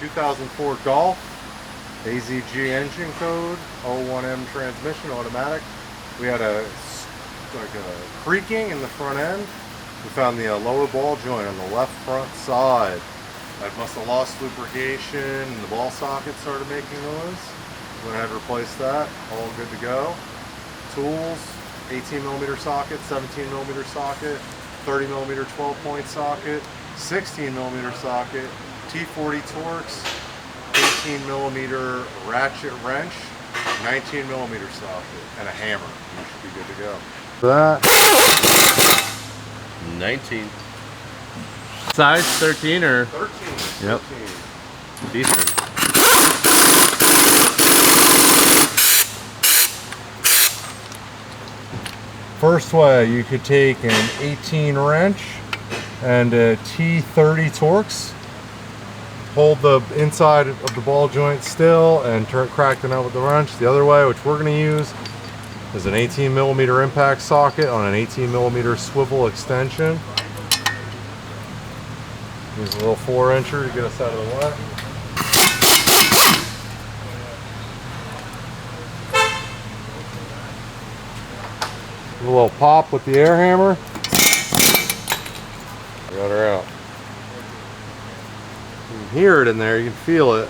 2004 Golf, AZG engine code, 01M transmission, automatic. We had a creaking in the front end. We found the lower ball joint on the left front side. I must have lost lubrication and the ball socket started making noise. Went ahead and replaced that. All good to go. Tools, 18mm socket, 17mm socket, 30mm 12-point socket, 16mm socket, T40 Torx, 18mm ratchet wrench, 19mm socket, and a hammer. You should be good to go. That 19. Size 13 or 13. Yep. 13. Decent. First way, you could take an 18 wrench and a T30 Torx, hold the inside of the ball joint still and crack the nut with the wrench. The other way, which we're going to use, is an 18mm impact socket on an 18mm swivel extension. Use a little 4-incher to get us out of the way. A little pop with the air hammer. Got her out. You can hear it in there, you can feel it.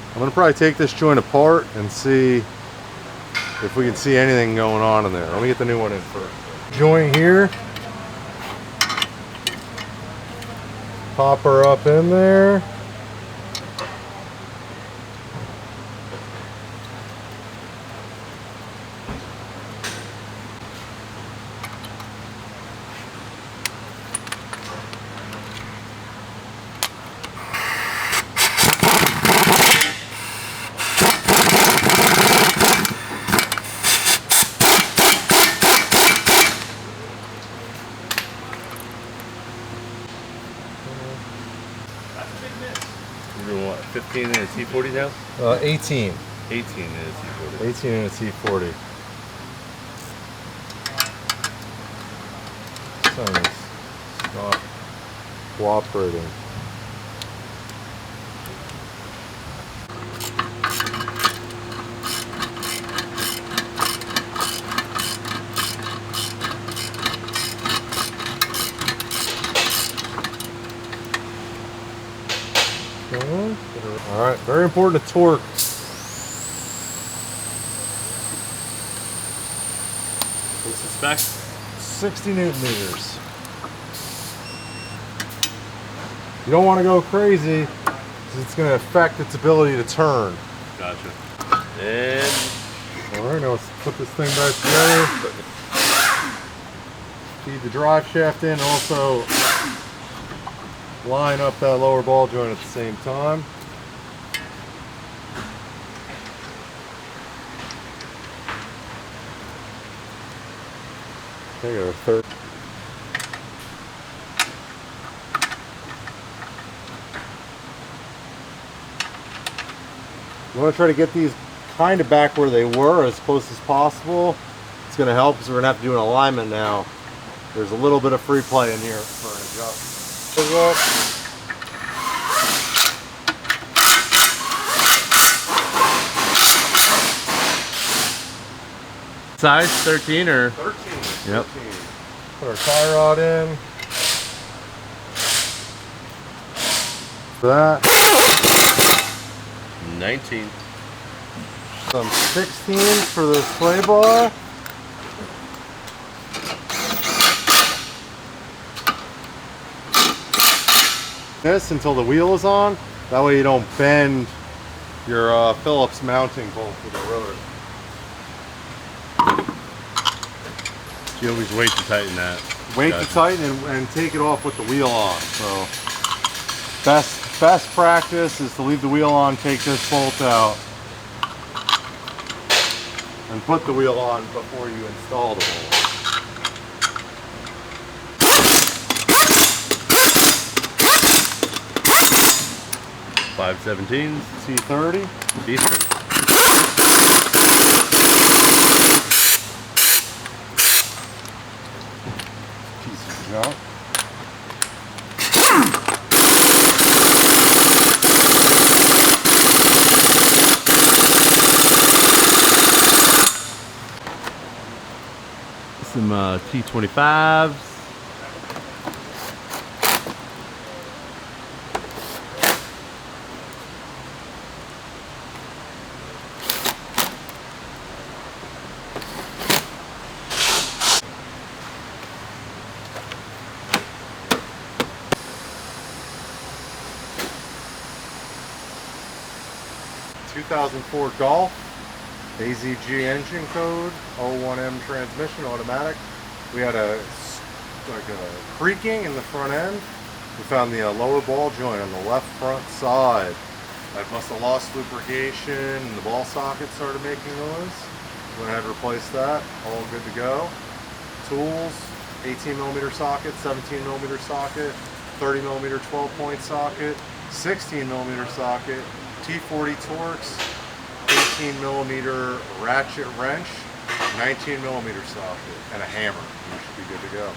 I'm going to probably take this joint apart and see if we can see anything going on in there. Let me get the new one in first. Joint here. Pop her up in there. You're doing what, 15 in a T40 now? 18. 18 in a T40. 18 in a T40. Stop cooperating. All right, very important to torque. What's the spec? 60 Newton meters. You don't want to go crazy because it's going to affect its ability to turn. Gotcha. And all right, now let's put this thing back together. Feed the drive shaft in, also line up that lower ball joint at the same time. Okay, got our third. You want to try to get these kind of back where they were as close as possible. It's going to help because we're going to have to do an alignment now. There's a little bit of free play in here for an adjustment. size 13 or 13. Yep. 13. Put our tie rod in. That. 19. Some 16 for the sway bar. This until the wheel is on. That way you don't bend your Phillips mounting bolt for the rotor. You always wait to tighten that. Wait to tighten and take it off with the wheel on. So best practice is to leave the wheel on, take this bolt out, and put the wheel on before you install the bolt. 5/17. T30. Decent. Piece of junk. some T25s. ...2004 Golf, AZG engine code, 01M transmission, automatic. We had a creaking in the front end. We found the lower ball joint on the left front side. I must have lost lubrication and the ball socket started making noise. Went ahead and replaced that. All good to go. Tools, 18mm socket, 17mm socket, 30mm 12-point socket, 16mm socket, T40 Torx, 18mm ratchet wrench, 19mm socket, and a hammer. You should be good to go.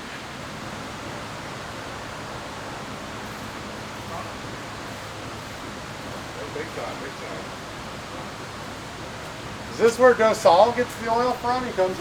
Big time, big time. Is this where Dosal gets the oil from? He comes